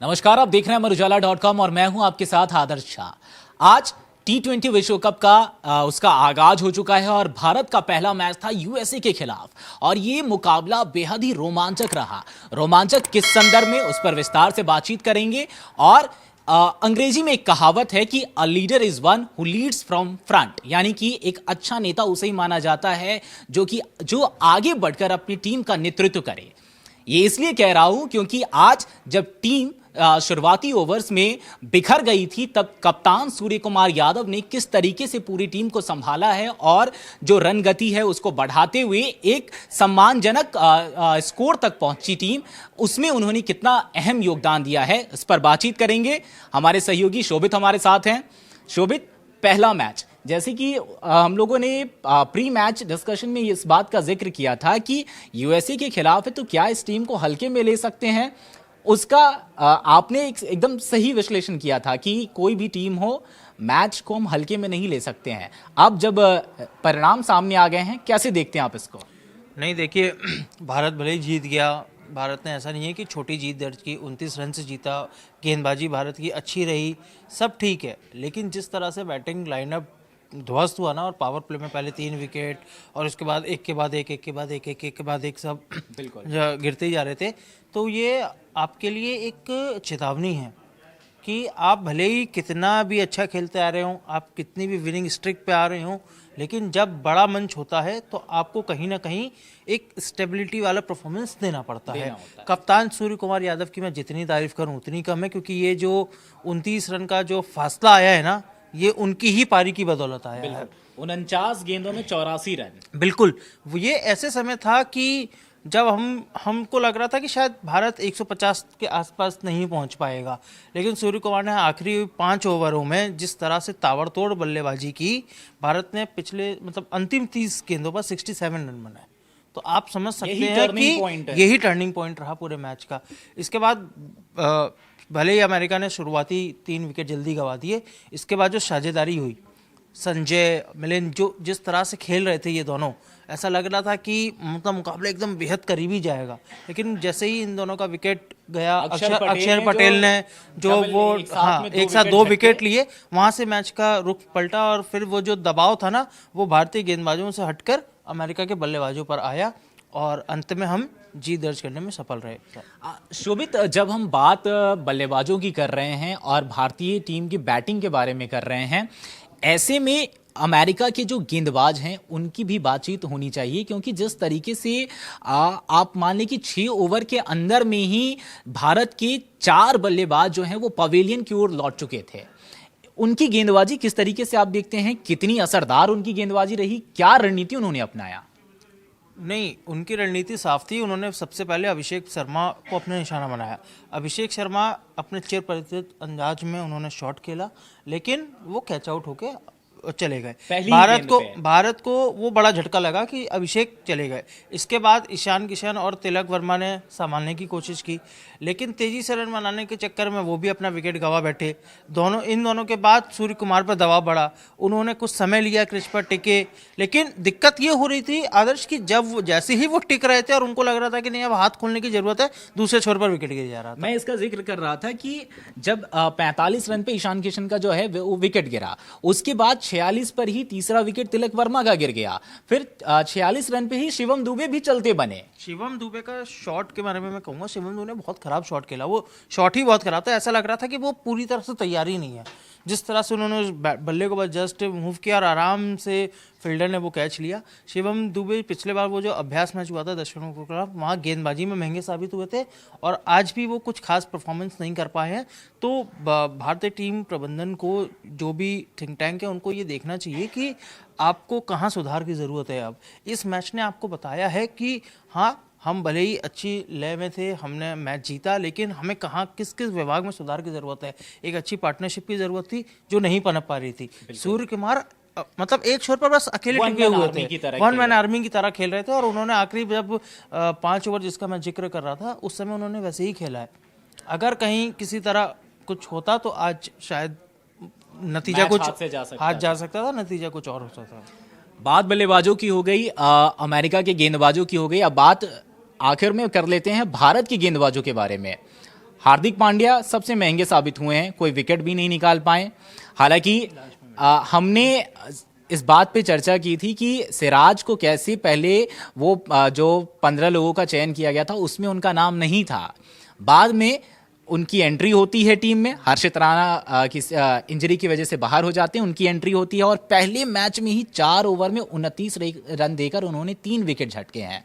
नमस्कार, आप देख रहे हैं अमर उजाला.com और मैं हूं आपके साथ आदर्श शाह। आज T20 विश्व कप का उसका आगाज हो चुका है और भारत का पहला मैच था यूएसए के खिलाफ और ये मुकाबला बेहद ही रोमांचक रहा। रोमांचक किस संदर्भ में, उस पर विस्तार से बातचीत करेंगे। और अंग्रेजी में एक कहावत है कि a leader is one who Leeds from front, यानी कि एक अच्छा नेता उसे ही माना जाता है जो आगे बढ़कर अपनी टीम का नेतृत्व करे। ये इसलिए कह रहा हूं क्योंकि आज जब टीम शुरुआती ओवर्स में बिखर गई थी तब कप्तान सूर्य कुमार यादव ने किस तरीके से पूरी टीम को संभाला है और जो रन गति है उसको बढ़ाते हुए एक सम्मानजनक स्कोर तक पहुंची टीम, उसमें उन्होंने कितना अहम योगदान दिया है, इस पर बातचीत करेंगे। हमारे सहयोगी शोभित हमारे साथ हैं। शोभित, पहला मैच, जैसे कि हम लोगों ने प्री मैच डिस्कशन में इस बात का जिक्र किया था कि यूएसए के खिलाफ है तो क्या इस टीम को हल्के में ले सकते हैं, उसका आपने एकदम सही विश्लेषण किया था कि कोई भी टीम हो, मैच को हम हल्के में नहीं ले सकते हैं। अब जब परिणाम सामने आ गए हैं, कैसे देखते हैं आप इसको? नहीं, देखिए, भारत भले ही जीत गया, भारत ने ऐसा नहीं है कि छोटी जीत दर्ज की, 29 रन से जीता, गेंदबाजी भारत की अच्छी रही, सब ठीक है, लेकिन जिस तरह से बैटिंग लाइनअप ध्वस्त हुआ ना, और पावर प्ले में पहले 3 विकेट और उसके बाद एक के बाद एक सब बिल्कुल गिरते ही जा रहे थे, तो ये आपके लिए एक चेतावनी है कि आप भले ही कितना भी अच्छा खेलते आ रहे हो, आप कितनी भी विनिंग स्ट्रिक पे आ रहे हो, लेकिन जब बड़ा मंच होता है तो आपको कहीं ना कहीं एक स्टेबिलिटी वाला परफॉर्मेंस देना पड़ता है। कप्तान सूर्य कुमार यादव की मैं जितनी तारीफ करूं उतनी कम है, क्योंकि ये जो 29 रन का जो फासला आया है ना, ये उनकी ही पारी की बदौलत आया है। 49 गेंदों में 84 रन। बिल्कुल, ये ऐसे समय था कि जब हमको लग रहा था कि शायद भारत 150 के आसपास नहीं पहुंच पाएगा, लेकिन सूर्य कुमार ने आखिरी 5 ओवरों में जिस तरह से ताबड़तोड़ बल्लेबाजी की, भारत ने पिछले अंतिम 30 गेंदों पर 67 रन बनाए। तो आप समझ सकते हैं कि यही टर्निंग पॉइंट रहा पूरे मैच का। इसके बाद भले ही अमेरिका ने शुरुआती 3 विकेट जल्दी गंवा दिए, इसके बाद जो साझेदारी हुई, संजय मिलिंद जो जिस तरह से खेल रहे थे ये दोनों, ऐसा लग रहा था कि मुकाबला एकदम बेहद करीबी जाएगा, लेकिन जैसे ही इन दोनों का विकेट गया, अक्षर पटेल ने जो वो एक साथ 2 विकेट लिए, वहां से मैच का रुख पलटा और फिर वो जो दबाव था ना, वो भारतीय गेंदबाजों से हटकर अमेरिका के बल्लेबाजों पर आया और अंत में हम जीत दर्ज करने में सफल रहे। शोभित, जब हम बात बल्लेबाजों की कर रहे हैं और भारतीय टीम की बैटिंग के बारे में कर रहे हैं, ऐसे में अमेरिका के जो गेंदबाज हैं उनकी भी बातचीत होनी चाहिए, क्योंकि जिस तरीके से आप मान लें कि 6 ओवर के अंदर में ही भारत के 4 बल्लेबाज जो हैं वो पवेलियन की ओर लौट चुके थे। उनकी गेंदबाजी किस तरीके से आप देखते हैं, कितनी असरदार उनकी गेंदबाजी रही, क्या रणनीति उन्होंने अपनाया? नहीं, उनकी रणनीति साफ थी। उन्होंने सबसे पहले अभिषेक शर्मा को अपने निशाना बनाया। अभिषेक शर्मा अपने चिर परिचित अंदाज में उन्होंने शॉट खेला, लेकिन वो कैच आउट होके चले गए। भारत को वो बड़ा झटका लगा कि अभिषेक चले गए। इसके बाद ईशान किशन और तिलक वर्मा ने संभालने की कोशिश की, लेकिन तेजी से रन बनाने के चक्कर में वो भी अपना विकेट गंवा बैठे। इन दोनों के बाद सूर्य कुमार पर दबाव बढ़ा, उन्होंने कुछ समय लिया, क्रिच पर टिके, लेकिन दिक्कत ये हो रही थी आदर्श की जब जैसे ही वो टिक रहे थे और उनको लग रहा था कि नहीं अब हाथ खोलने की जरूरत है, दूसरे छोर पर विकेट गिर जा रहा था। मैं इसका जिक्र कर रहा था कि जब 45 रन पे ईशान किशन का जो है वो विकेट गिरा, उसके बाद 46 पर ही तीसरा विकेट तिलक वर्मा का गिर गया, फिर 46 रन पे ही शिवम दुबे भी चलते बने। शिवम दुबे का शॉट के बारे में मैं कहूंगा, शिवम दुबे ने बहुत खराब शॉट खेला, वो शॉट ही बहुत खराब था। ऐसा लग रहा था कि वो पूरी तरह से तैयार ही नहीं है। जिस तरह से उन्होंने बल्ले को बस जस्ट मूव किया और आराम से फील्डर ने वो कैच लिया। शिवम दुबे पिछले बार वो जो अभ्यास मैच हुआ था दक्षिण के खिलाफ, वहाँ गेंदबाजी में महंगे साबित हुए थे और आज भी वो कुछ खास परफॉर्मेंस नहीं कर पाए हैं। तो भारतीय टीम प्रबंधन को, जो भी थिंक टैंक है, उनको ये देखना चाहिए कि आपको कहाँ सुधार की ज़रूरत है। अब इस मैच ने आपको बताया है कि हाँ, हम भले ही अच्छी लय में थे, हमने मैच जीता, लेकिन हमें कहाँ किस किस विभाग में सुधार की ज़रूरत है। एक अच्छी पार्टनरशिप की ज़रूरत थी जो नहीं पनप पा रही थी। सूर्य कुमार एक छोर पर बस अकेले टिके हुए थे, वन मैन आर्मी की तरह खेल रहे थे, और उन्होंने आखिरी जब 5 ओवर जिसका मैं जिक्र कर रहा था, उस समय उन्होंने वैसे ही खेला है। अगर कहीं किसी तरह कुछ होता तो आज शायद नतीजा कुछ हाथ जा सकता था, नतीजा कुछ और हो सकता था। बात बल्लेबाजों की हो गई, अमेरिका के गेंदबाजों की हो गई। अब बात आखिर में कर लेते हैं भारत की गेंदबाजों के बारे में। हार्दिक पांड्या सबसे महंगे साबित हुए हैं, कोई विकेट भी नहीं निकाल पाए। हालांकि हमने इस बात पे चर्चा की थी कि सिराज को कैसे पहले वो जो 15 लोगों का चयन किया गया था उसमें उनका नाम नहीं था, बाद में उनकी एंट्री होती है टीम में। हर्षित राणा की इंजरी की वजह से बाहर हो जाते हैं, उनकी एंट्री होती है और पहले मैच में ही 4 ओवर में 29 रन देकर उन्होंने 3 विकेट झटके हैं।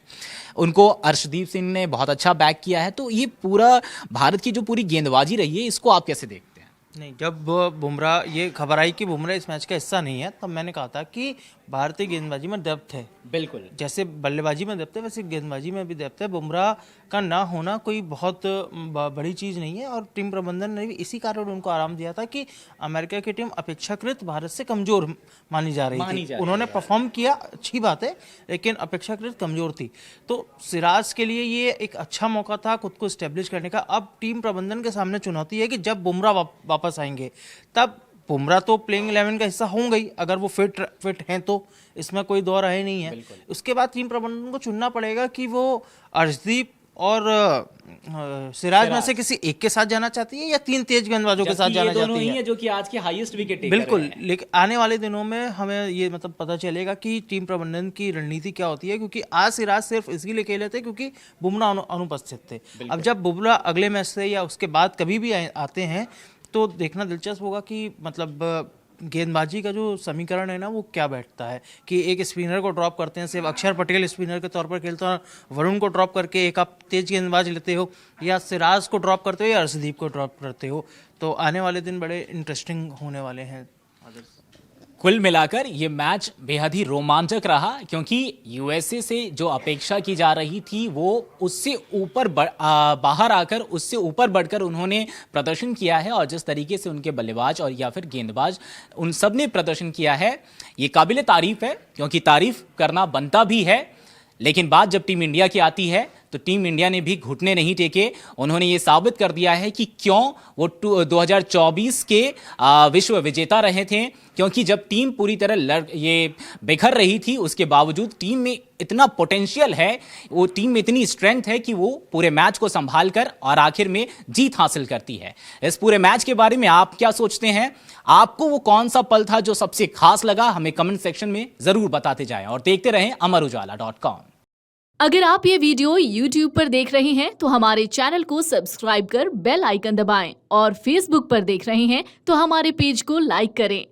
उनको अर्शदीप सिंह ने बहुत अच्छा बैक किया है। तो ये पूरा भारत की जो पूरी गेंदबाजी रही है, इसको आप कैसे देखते हैं? नहीं, जब बुमराह ये खबर आई कि बुमराह इस मैच का हिस्सा नहीं है, तब मैंने कहा था कि भारतीय गेंदबाजी में डेप्थ है। बिल्कुल, जैसे बल्लेबाजी में डेप्थ है वैसे गेंदबाजी में भी डेप्थ है। बुमराह का ना होना कोई बहुत बड़ी चीज़ नहीं है और टीम प्रबंधन ने भी इसी कारण उनको आराम दिया था कि अमेरिका की टीम अपेक्षाकृत भारत से कमज़ोर मानी जा रही थी। उन्होंने परफॉर्म किया, अच्छी बात है, लेकिन अपेक्षाकृत कमज़ोर थी। तो सिराज के लिए ये एक अच्छा मौका था खुद को इस्टेब्लिश करने का। अब टीम प्रबंधन के सामने चुनौती है कि जब बुमराह वापस आएंगे तब बुमराह तो प्लेइंग 11 का हिस्सा होंगे ही, अगर वो फिट हैं तो, इसमें कोई दौर है नहीं है। उसके बाद टीम प्रबंधन को चुनना पड़ेगा कि वो अर्शदीप और सिराज में से किसी एक के साथ जाना चाहती है या 3 तेज गेंदबाजों के साथ जाना चाहती है, जो कि आज के हाईएस्ट विकेट टेकर बिल्कुल। लेकिन आने वाले दिनों में हमें ये मतलब पता चलेगा कि टीम प्रबंधन की रणनीति क्या होती है, क्योंकि आज सिराज सिर्फ इसलिए खेले थे क्योंकि बुमराह अनुपस्थित थे। अब जब बुमराह अगले मैच से या उसके बाद कभी भी आते हैं तो देखना दिलचस्प होगा कि मतलब गेंदबाजी का जो समीकरण है ना वो क्या बैठता है, कि एक स्पिनर को ड्रॉप करते हैं, सिर्फ अक्षर पटेल स्पिनर के तौर पर खेलते हैं, वरुण को ड्रॉप करके एक आप तेज गेंदबाज लेते हो, या सिराज को ड्रॉप करते हो या अर्शदीप को ड्रॉप करते हो। तो आने वाले दिन बड़े इंटरेस्टिंग होने वाले हैं। कुल मिलाकर ये मैच बेहद ही रोमांचक रहा, क्योंकि यूएसए से जो अपेक्षा की जा रही थी वो उससे ऊपर बाहर आकर उससे ऊपर बढ़कर उन्होंने प्रदर्शन किया है। और जिस तरीके से उनके बल्लेबाज और या फिर गेंदबाज उन सब ने प्रदर्शन किया है, ये काबिले तारीफ है, क्योंकि तारीफ करना बनता भी है। लेकिन बात जब टीम इंडिया की आती है तो टीम इंडिया ने भी घुटने नहीं टेके। उन्होंने ये साबित कर दिया है कि क्यों वो 2024 के विश्व विजेता रहे थे, क्योंकि जब टीम पूरी तरह ये बिखर रही थी उसके बावजूद टीम में इतना पोटेंशियल है, वो टीम में इतनी स्ट्रेंथ है कि वो पूरे मैच को संभाल कर और आखिर में जीत हासिल करती है। इस पूरे मैच के बारे में आप क्या सोचते हैं? आपको वो कौन सा पल था जो सबसे खास लगा? हमें कमेंट सेक्शन में जरूर बताते जाएं और देखते रहें अमरउजाला.com। अगर आप ये वीडियो YouTube पर देख रहे हैं तो हमारे चैनल को सब्सक्राइब कर बेल आइकन दबाएं और Facebook पर देख रहे हैं तो हमारे पेज को लाइक करें।